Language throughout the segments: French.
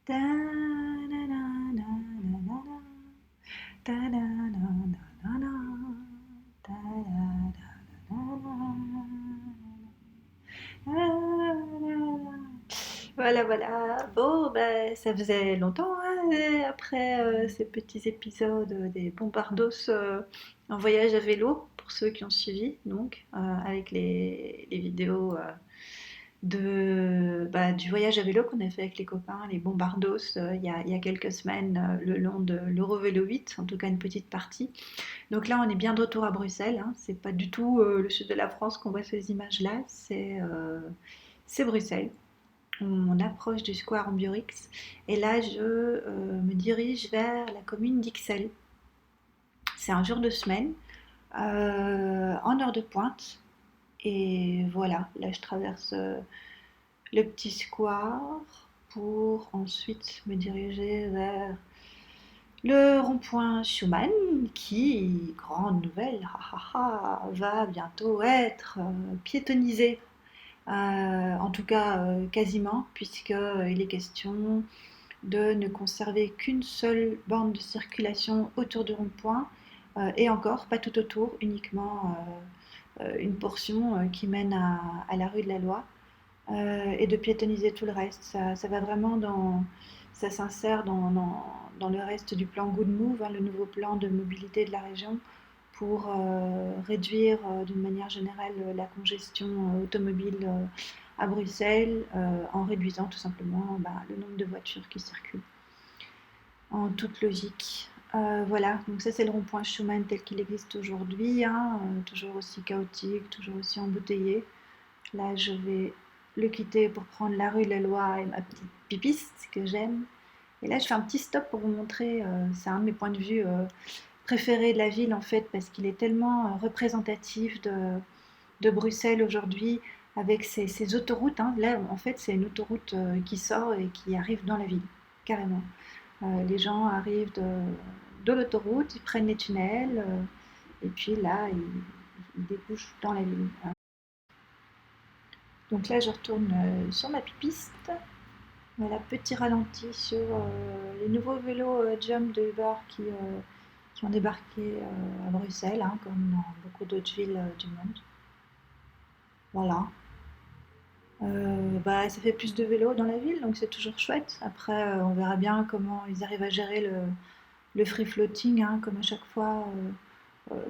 Ta-na-na-na-na-na-na. Ta-na-na-na-na-na. Ta-na-na-na-na-na. Voilà, voilà. Bon, ben, ça faisait longtemps, hein, après ces petits épisodes des Bombardos en voyage à vélo, pour ceux qui ont suivi, donc, avec les vidéos du voyage à vélo qu'on a fait avec les copains, les Bombardos, il y a quelques semaines, le long de l'Eurovélo 8, en tout cas une petite partie. Donc là, on est bien de retour à Bruxelles, hein. C'est pas du tout le sud de la France qu'on voit ces images-là, c'est Bruxelles. On approche du square Ambiorix et là, je me dirige vers la commune d'Ixelles. C'est un jour de semaine, en heure de pointe. Et voilà, là je traverse le petit square pour ensuite me diriger vers le rond-point Schumann qui, grande nouvelle, va bientôt être piétonnisé. En tout cas, quasiment, puisqu'il est question de ne conserver qu'une seule bande de circulation autour du rond-point, et encore, pas tout autour, uniquement une portion qui mène à la rue de la Loi, et de piétonniser tout le reste. Ça va vraiment ça s'insère dans le reste du plan Good Move, hein, le nouveau plan de mobilité de la région, pour réduire d'une manière générale la congestion automobile à Bruxelles, en réduisant tout simplement le nombre de voitures qui circulent, en toute logique. Voilà, donc ça c'est le rond-point Schumann tel qu'il existe aujourd'hui, hein, toujours aussi chaotique, toujours aussi embouteillé. Là je vais le quitter pour prendre la rue de la Loi et ma petite pipiste que j'aime. Et là je fais un petit stop pour vous montrer, c'est un de mes points de vue préféré de la ville en fait, parce qu'il est tellement représentatif de Bruxelles aujourd'hui, avec ces autoroutes, hein. Là en fait c'est une autoroute qui sort et qui arrive dans la ville, carrément. Les gens arrivent de l'autoroute, ils prennent les tunnels, et puis là ils débouchent dans la ville. Donc là je retourne sur ma piste. Voilà, petit ralenti sur les nouveaux vélos Jump de Uber qui ont débarqué à Bruxelles, hein, comme dans beaucoup d'autres villes du monde. Voilà. Ça fait plus de vélos dans la ville, donc c'est toujours chouette. Après, on verra bien comment ils arrivent à gérer le free floating, hein, comme à chaque fois.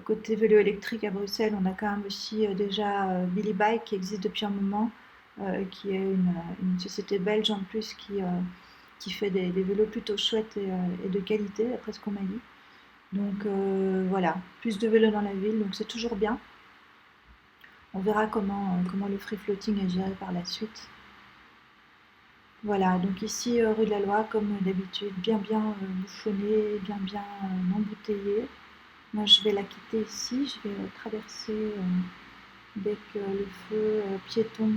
Côté vélo électrique à Bruxelles, on a quand même aussi déjà Billy Bike qui existe depuis un moment, qui est une société belge en plus qui fait des vélos plutôt chouettes et de qualité, d'après ce qu'on m'a dit. Donc voilà, plus de vélos dans la ville, donc c'est toujours bien. On verra comment le free floating est géré par la suite. Voilà, donc ici rue de la Loi, comme d'habitude, bien bouchonné, bien embouteillé. Moi je vais la quitter ici, je vais traverser dès que le feu piéton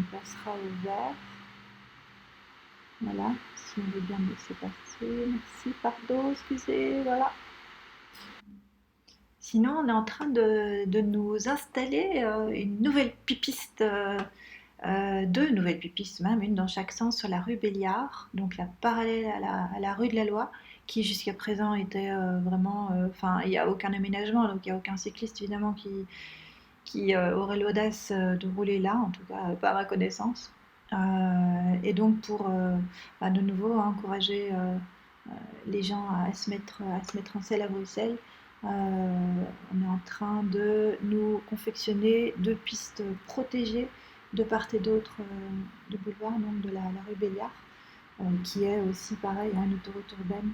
passera au vert. Voilà, si on veut bien me laisser passer, merci, pardon, excusez, voilà. Sinon, on est en train de nous installer une nouvelle pipiste, deux nouvelles pistes même, une dans chaque sens sur la rue Béliard, donc la parallèle à la rue de la Loi, qui jusqu'à présent était vraiment, enfin il n'y a aucun aménagement, donc il n'y a aucun cycliste évidemment qui aurait l'audace de rouler là, en tout cas pas à ma connaissance. Et donc pour de nouveau encourager les gens à se mettre en selle à Bruxelles, on est en train de nous confectionner deux pistes protégées de part et d'autre du boulevard, donc de la rue Béliard, qui est aussi pareil, hein, une autoroute urbaine.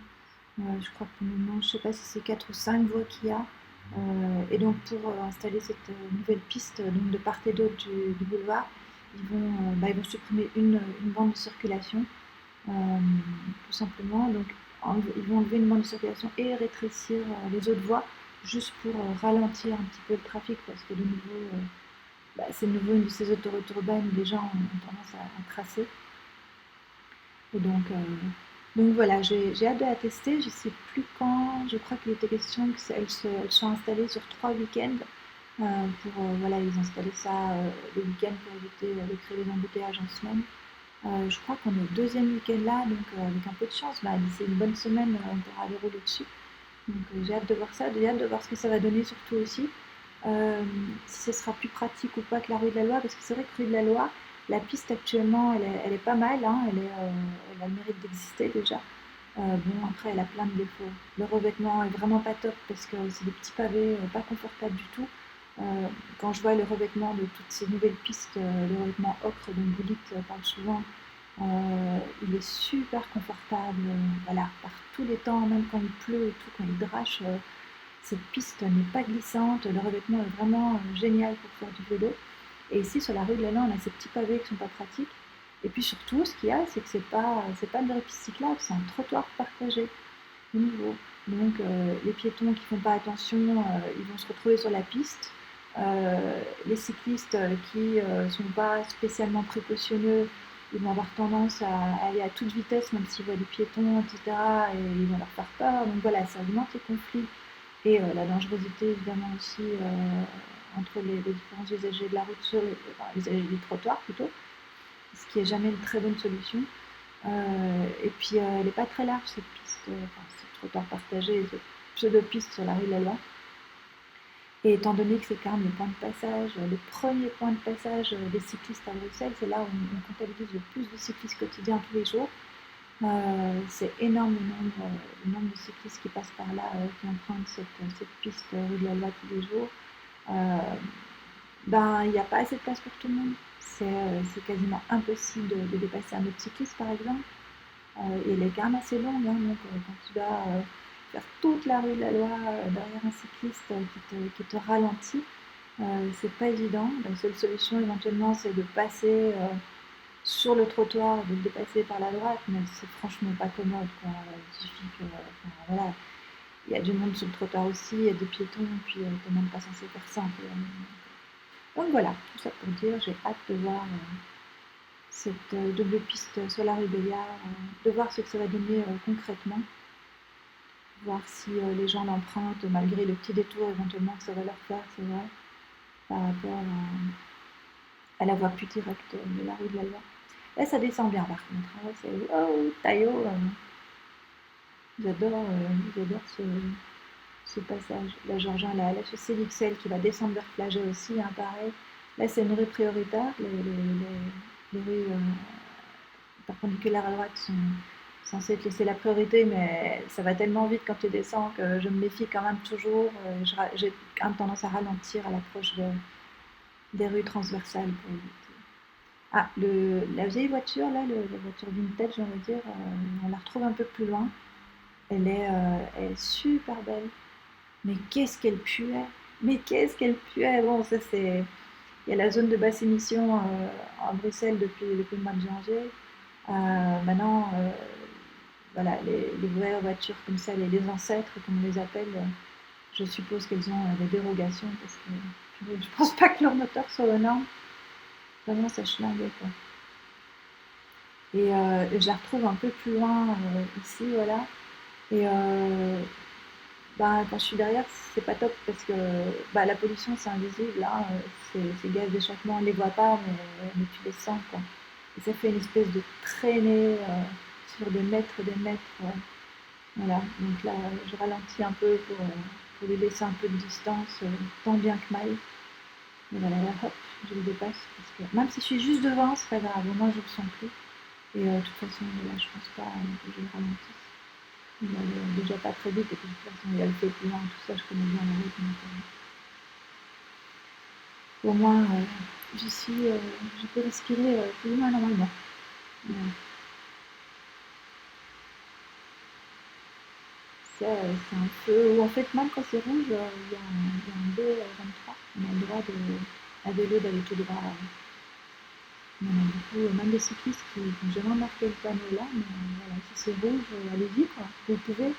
Je crois que pour le moment, je ne sais pas si c'est 4 ou 5 voies qu'il y a. Et donc pour installer cette nouvelle piste donc de part et d'autre du boulevard, ils vont supprimer une bande de circulation, tout simplement. Donc ils vont enlever une bande de circulation et rétrécir les autres voies, juste pour ralentir un petit peu le trafic, parce que de nouveau, c'est de nouveau une de ces autoroutes urbaines où les gens ont tendance à tracer. Et donc voilà, j'ai hâte de la tester. Je ne sais plus quand, je crois qu'il était question qu'elles sont installées sur 3 week-ends. Voilà, ils installaient ça le week-end pour éviter de créer des embouteillages en semaine. Je crois qu'on est au deuxième week-end là, donc avec un peu de chance, bah, d'ici une bonne semaine, on pourra aller rouler dessus. Donc j'ai hâte de voir ça, j'ai hâte de voir ce que ça va donner surtout aussi. Si ce sera plus pratique ou pas que la rue de la Loi, parce que c'est vrai que rue de la Loi, la piste actuellement, elle est pas mal, hein, elle a le mérite d'exister déjà. Bon, après, elle a plein de défauts. Le revêtement est vraiment pas top parce que c'est des petits pavés pas confortables du tout. Quand je vois le revêtement de toutes ces nouvelles pistes, le revêtement ocre dont Boulit parle souvent, il est super confortable, voilà, par tous les temps, même quand il pleut et tout, quand il drache, cette piste n'est pas glissante, le revêtement est vraiment génial pour faire du vélo. Et ici, sur la rue de la Lande, on a ces petits pavés qui sont pas pratiques. Et puis surtout, ce qu'il y a, c'est que c'est pas une vraie piste cyclable, c'est un trottoir partagé au niveau. Donc les piétons qui font pas attention, ils vont se retrouver sur la piste. Les cyclistes qui sont pas spécialement précautionneux, ils vont avoir tendance à aller à toute vitesse, même s'ils voient des piétons, etc. Et ils vont leur faire peur. Donc voilà, ça augmente les conflits et la dangerosité évidemment aussi entre les différents usagers de la route sur les usagers du trottoir plutôt, ce qui est jamais une très bonne solution. Et puis elle n'est pas très large cette piste, enfin ce trottoir partagé, cette pseudo-piste sur la rue de la Loi. Et étant donné que c'est quand même le point de passage, le premier point de passage des cyclistes à Bruxelles, c'est là où on comptabilise le plus de cyclistes quotidiens tous les jours. C'est énorme le nombre de cyclistes qui passent par là, qui empruntent cette piste rue de la Loi tous les jours. Ben, il n'y a pas assez de place pour tout le monde. C'est quasiment impossible de dépasser un autre cycliste, par exemple. Et elle est quand même assez longue, hein, donc quand tu dois faire toute la rue de la Loi derrière un cycliste qui te ralentit, c'est pas évident. La seule solution éventuellement, c'est de passer sur le trottoir, de le dépasser par la droite, mais c'est franchement pas commode, quoi. Il suffit que, enfin, voilà, il y a du monde sur le trottoir aussi, il y a des piétons, puis t'es même pas censé faire ça en fait. Donc voilà, tout ça pour dire, j'ai hâte de voir cette double piste sur la rue Béliard, de voir ce que ça va donner concrètement, voir si les gens l'empruntent malgré le petit détour éventuellement que ça va leur faire, c'est vrai, par rapport à la voie plus directe de la rue de la Loi. Là, ça descend bien par contre, hein. C'est oh, Taillot, j'adore ce passage. Là, je rejoins la chaussée d'Ixelles qui va descendre vers Flagey aussi, hein, pareil. Là, c'est une rue prioritaire, les rues perpendiculaires à droite sont censées te laisser la priorité, mais ça va tellement vite quand tu descends que je me méfie quand même toujours. J'ai quand même tendance à ralentir à l'approche des rues transversales pour éviter. Ah, la vieille voiture, là, la voiture vintage, j'ai envie de dire, on la retrouve un peu plus loin. Elle est super belle. Mais qu'est-ce qu'elle puait! Mais qu'est-ce qu'elle puait! Bon, ça c'est. Il y a la zone de basse émission à Bruxelles depuis le mois de janvier. Maintenant, voilà, les vraies voitures comme ça, les ancêtres, comme on les appelle, je suppose qu'elles ont des dérogations parce que je pense pas que leur moteur soit aux normes. Vraiment, ça schlingue quoi. Et je la retrouve un peu plus loin ici, voilà. Et bah, quand je suis derrière, c'est pas top parce que bah, la pollution c'est invisible, hein, ces gaz d'échappement, on les voit pas, mais tu les sens quoi. Et ça fait une espèce de traînée sur des mètres et des mètres. Voilà, donc là je ralentis un peu pour lui laisser un peu de distance, tant bien que mal. Et voilà, là, hop, je le dépasse parce que même si je suis juste devant, c'est pas grave, au moins je le sens plus. Et de toute façon, là, je pense pas que je le ralentisse. Il va déjà pas très vite et puis de toute façon il y a le fait plus loin, tout ça, je connais bien la route. Donc, au moins, je peux respirer plus ou moins normalement. Ouais. C'est un feu, ou en fait, même quand c'est rouge, il y a un B23. On a le droit à vélo d'aller tout droit. Il y en a beaucoup, même des cyclistes qui n'ont jamais remarqué le panneau là, mais voilà, si c'est rouge, allez-y quoi. Vous pouvez.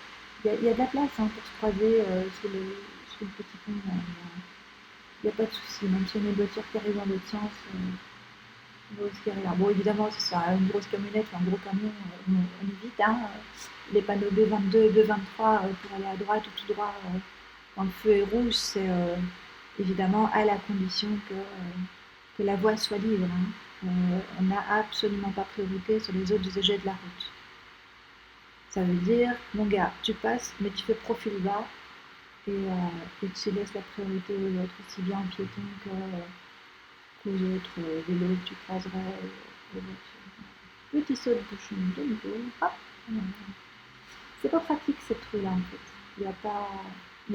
Il y a de la place hein, pour se croiser sous le petit pont. Il n'y a pas de souci, même si on a une voiture qui arrive dans l'autre sens, on va risquer rien. Bon, évidemment, si c'est une grosse camionnette ou un gros camion, on évite. Hein, les panneaux B22 et B23 pour aller à droite ou tout droit quand le feu est rouge, c'est évidemment à la condition que la voie soit libre. Hein. on n'a absolument pas priorité sur les autres usagers de la route. Ça veut dire, mon gars, tu passes, mais tu fais profil bas et tu laisses la priorité aux autres, aussi bien aux piétons qu'aux autres vélos que tu croiserais, aux voitures. Petit saut de bouchon de nouveau, hop. C'est pas pratique cette rue-là en fait. Il y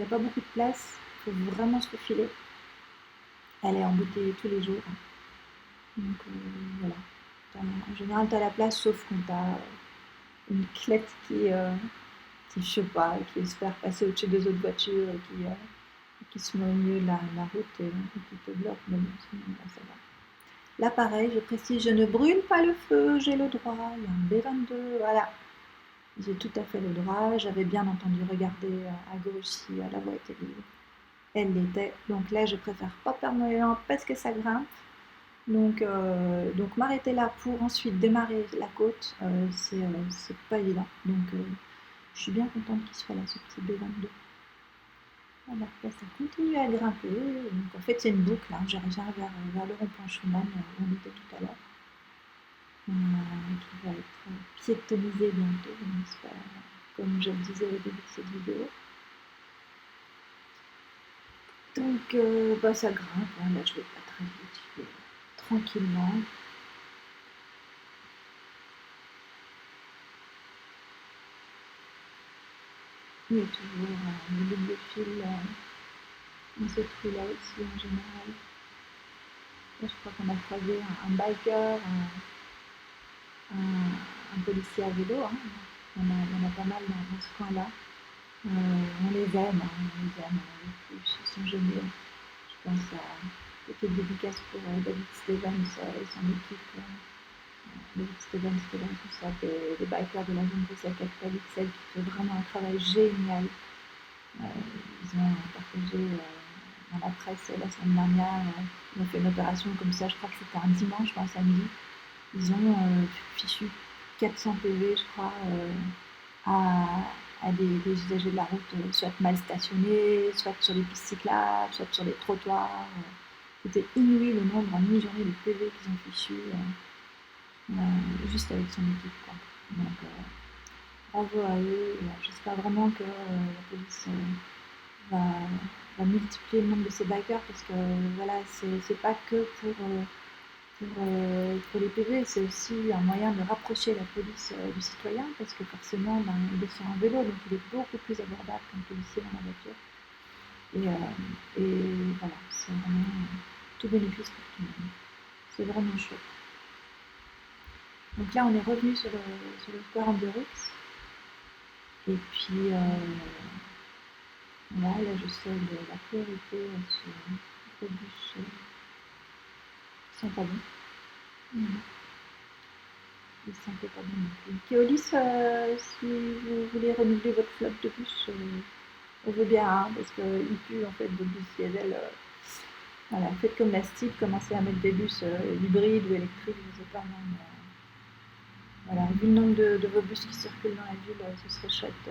a pas beaucoup de place, il faut vraiment se faufiler. Elle est embouteillée tous les jours. Donc voilà. En général, tu as la place, sauf quand tu as une clette qui, je sais pas, qui espère passer au-dessus des autres voitures qui se met au milieu de la route et qui te bloque. Mais bon, sinon, là, ça va. Là, pareil, je précise, je ne brûle pas le feu, j'ai le droit. Il y a un B22, voilà. J'ai tout à fait le droit. J'avais bien entendu regarder à gauche si la voie était libre. Elle l'était. Donc là, je préfère pas perdre mon élan parce que ça grimpe. Donc m'arrêter là pour ensuite démarrer la côte, c'est pas évident. Donc je suis bien contente qu'il soit là, ce petit B22. Voilà, là ça continue à grimper. Donc en fait c'est une boucle, hein. J'arrive vers le rond-point Schumann où on était tout à l'heure. Qui va être piétonnisé bientôt, on espère, comme je le disais au début de cette vidéo. Donc ça grimpe, hein. Là je vais pas très vite, je vais tranquillement. Il y a toujours le double fil dans cette rue-là aussi en général. Là, je crois qu'on a croisé un biker, un policier à vélo. Hein. Il y en a pas mal dans ce coin-là. On les aime, hein, on les aime. Ils sont géniaux. Je pense à petite dédicace pour David Stevens et son équipe. David Stevens qui est le responsable des bikers de la zone Bruxelles Capitale XL qui fait vraiment un travail génial. Ils ont partagé dans la presse la semaine dernière, ils ont fait une opération comme ça, je crois que c'était un dimanche ou un samedi. Ils ont fichu 400 PV, je crois, à des usagers de la route, soit mal stationnés, soit sur les pistes cyclables, soit sur les trottoirs. C'était inouï le nombre en mi-journée de PV qu'ils ont fichu juste avec son équipe. Quoi. Donc, bravo à eux. J'espère vraiment que la police va multiplier le nombre de ces bikers parce que voilà, c'est pas que pour les PV, c'est aussi un moyen de rapprocher la police du citoyen parce que forcément il est sur un vélo donc il est beaucoup plus abordable qu'un policier dans la voiture. Et voilà, c'est vraiment tout bénéfice pour tout le monde. C'est vraiment chouette. Donc là on est revenu sur le square Amberux et puis là je sais de la priorité sur le bus qui sont pas bons. Ils sentaient pas bon non plus. Keolis, si vous voulez renouveler votre flotte de bus, on veut bien, hein, parce qu'ils puent en fait vos bus diesel. Voilà, faites comme la STIB, commencez à mettre des bus hybrides ou électriques, je sais pas, non, mais, voilà, vu le nombre de vos bus qui circulent dans la ville, ce serait chouette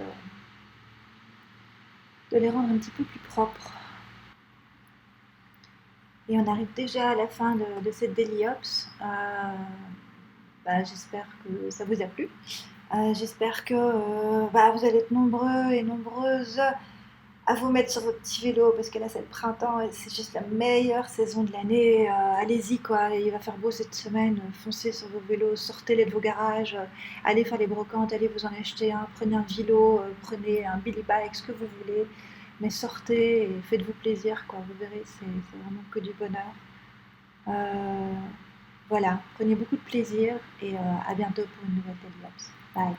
de les rendre un petit peu plus propres. Et on arrive déjà à la fin de cette Daily Ops. J'espère que ça vous a plu. J'espère que vous allez être nombreux et nombreuses à vous mettre sur votre petit vélo parce que là c'est le printemps et c'est juste la meilleure saison de l'année. Allez-y quoi, il va faire beau cette semaine, foncez sur vos vélos, sortez-les de vos garages, allez faire les brocantes, allez vous en acheter un, prenez un vélo, prenez un billy bike, ce que vous voulez, mais sortez et faites-vous plaisir quoi, vous verrez c'est vraiment que du bonheur. Voilà, prenez beaucoup de plaisir et à bientôt pour une nouvelle Daily Ops. Bye.